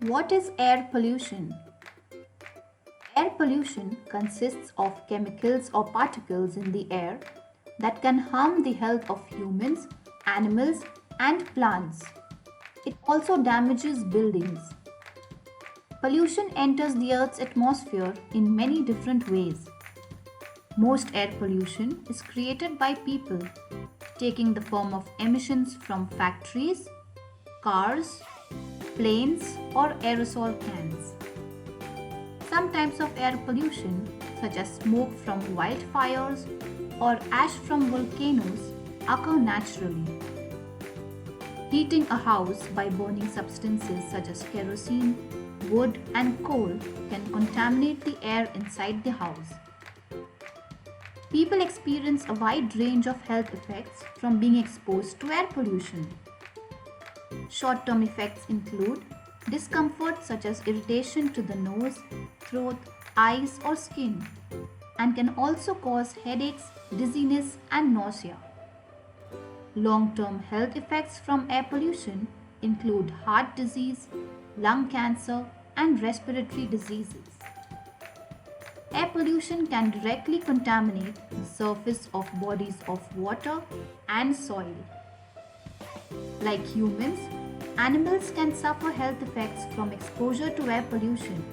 What is air pollution? Air pollution consists of chemicals or particles in the air that can harm the health of humans, animals, and plants. It also damages buildings. Pollution enters the Earth's atmosphere in many different ways. Most air pollution is created by people, taking the form of emissions from factories, cars, planes, or aerosol cans. Some types of air pollution, such as smoke from wildfires or ash from volcanoes, occur naturally. Heating a house by burning substances such as kerosene, wood, and coal can contaminate the air inside the house. People experience a wide range of health effects from being exposed to air pollution. Short term effects include discomfort such as irritation to the nose, throat, eyes, or skin, and can also cause headaches, dizziness, and nausea. Long term health effects from air pollution include heart disease, lung cancer, and respiratory diseases. Air pollution can directly contaminate the surface of bodies of water and soil. Like humans, animals can suffer health effects from exposure to air pollution.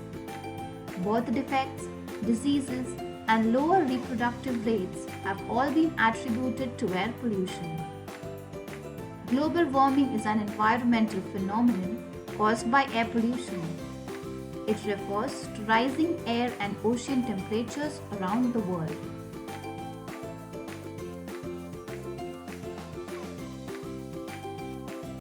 Birth defects, diseases, and lower reproductive rates have all been attributed to air pollution. Global warming is an environmental phenomenon caused by air pollution. It refers to rising air and ocean temperatures around the world.